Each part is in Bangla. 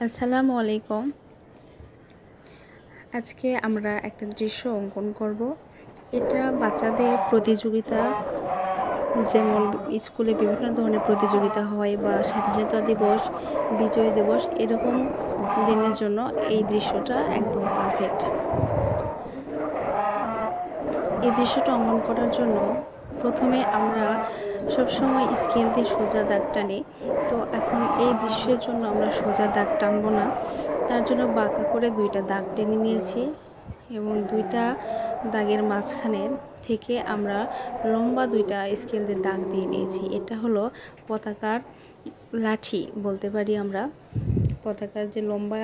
আসসালামু আলাইকুম। আজকে আমরা একটা দৃশ্য অঙ্কন করব। এটা বাচ্চাদের প্রতিযোগিতা, যেমন স্কুলে বিভিন্ন ধরনের প্রতিযোগিতা হয় বা স্বাধীনতা দিবস, বিজয় দিবস এরকম দিনের জন্য এই দৃশ্যটা একদম পারফেক্ট। এই দৃশ্যটা অঙ্কন করার জন্য প্রথমে আমরা সবসময় স্কেল দিয়ে সোজা দাগ টানি। তো এখন এই দৃশ্যের জন্য আমরা সোজা দাগ টানবো না, তার জন্য বাঁকা করে দুইটা দাগ টেনে নিয়েছি এবং দুইটা দাগের মাঝখানে থেকে আমরা লম্বা দুইটা স্কেল দিয়ে দাগ দিয়ে নিয়েছি। এটা হলো পতাকার লাঠি বলতে পারি আমরা। পতাকার যে লম্বা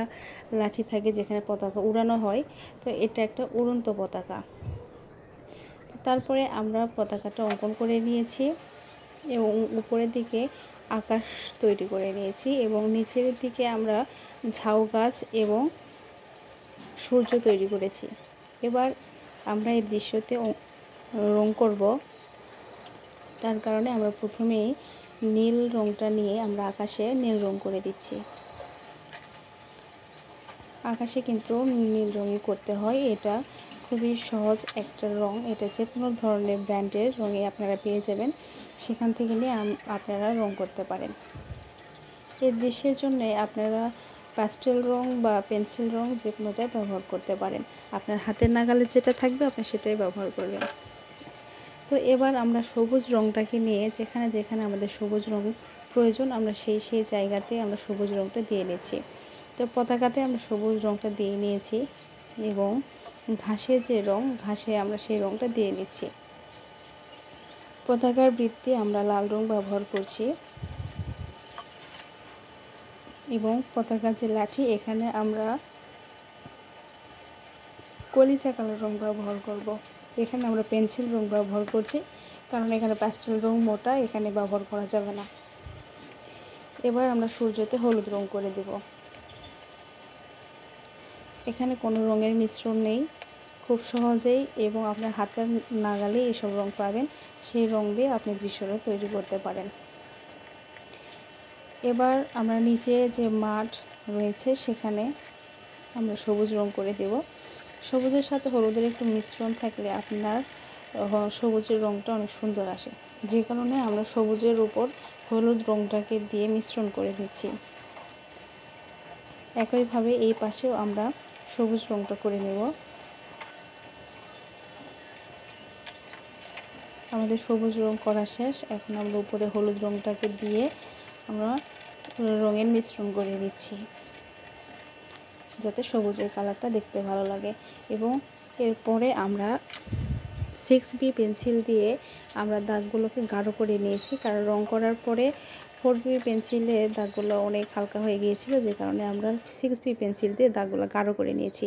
লাঠি থাকে যেখানে পতাকা উড়ানো হয়, তো এটা একটা উড়ন্ত পতাকা। তারপরে আমরা পতাকাটা অঙ্কন করে নিয়েছি এবং উপরের দিকে আকাশ তৈরি করে নিয়েছি এবং নিচের দিকে আমরা ঝাউ গাছ এবং সূর্য তৈরি করেছি। এবার আমরা এই দৃশ্যতে রং করব। তার কারণে আমরা প্রথমেই নীল রংটা নিয়ে আমরা আকাশে নীল রং করে দিচ্ছি। আকাশে কিন্তু নীল রঙই করতে হয়, এটা খুবই সহজ একটা রং। এটা যে কোনো ধরনের ব্র্যান্ডের রঙে আপনারা পেয়ে যাবেন, সেখান থেকে নিয়ে আপনারা রং করতে পারেন। এই দৃশ্যের জন্য আপনারা প্যাস্টেল রং বা পেন্সিল রং যে কোনোটাই ব্যবহার করতে পারেন। আপনার হাতের নাগালে যেটা থাকবে আপনি সেটাই ব্যবহার করবেন। তো এবার আমরা সবুজ রংটাকে নিয়ে যেখানে যেখানে আমাদের সবুজ রং প্রয়োজন আমরা সেই জায়গাতে আমরা সবুজ রংটা দিয়ে নিয়েছি। তো পতাকাতে আমরা সবুজ রংটা দিয়ে নিয়েছি এবং ঘাসের যে রং, ঘাসে আমরা সেই রংটা দিয়ে নিচ্ছি। পতাকার বৃত্তে আমরা লাল রং ব্যবহার করছি এবং পতাকার যে লাঠি এখানে আমরা কলিজা কালার রং ব্যবহার করব। এখানে আমরা পেন্সিল রং ব্যবহার করছি, কারণ এখানে প্যাস্টেল রং মোটা, এখানে ব্যবহার করা যাবে না। এবার আমরা সূর্যতে হলুদ রং করে দেব। এখানে কোনো রঙের মিশ্রণ নেই, খুব সহজেই এবং আপনার হাতের নাগালে এইসব রং পাবেন, সেই রং দিয়ে আপনি দৃশ্যটা তৈরি করতে পারেন। এবার আমরা নিচে যে মাঠ রয়েছে সেখানে আমরা সবুজ রং করে দেব। সবুজের সাথে হলুদের একটু মিশ্রণ থাকলে আপনার সবুজের রংটা অনেক সুন্দর আসে, যে কারণে আমরা সবুজের উপর হলুদ রংটাকে দিয়ে মিশ্রণ করে নিচ্ছি। একইভাবে এই পাশেও আমরা সবুজ রংটা করে নেব। আমাদের সবুজ রং করা শেষ। এখন আমরা উপরে হলুদ রংটাকে দিয়ে আমরা রঙের মিশ্রণ করে নিচ্ছি, যাতে সবুজের কালারটা দেখতে ভালো লাগে। এবং এরপরে আমরা 6B পেন্সিল দিয়ে আমরা দাগগুলোকে গাঢ় করে নিয়েছি, কারণ রং করার পরে 4B পেন্সিলের দাগগুলো অনেক হালকা হয়ে গিয়েছিল, যে কারণে আমরা 6B পেন্সিল দিয়ে দাগগুলো গাঢ় করে নিয়েছি।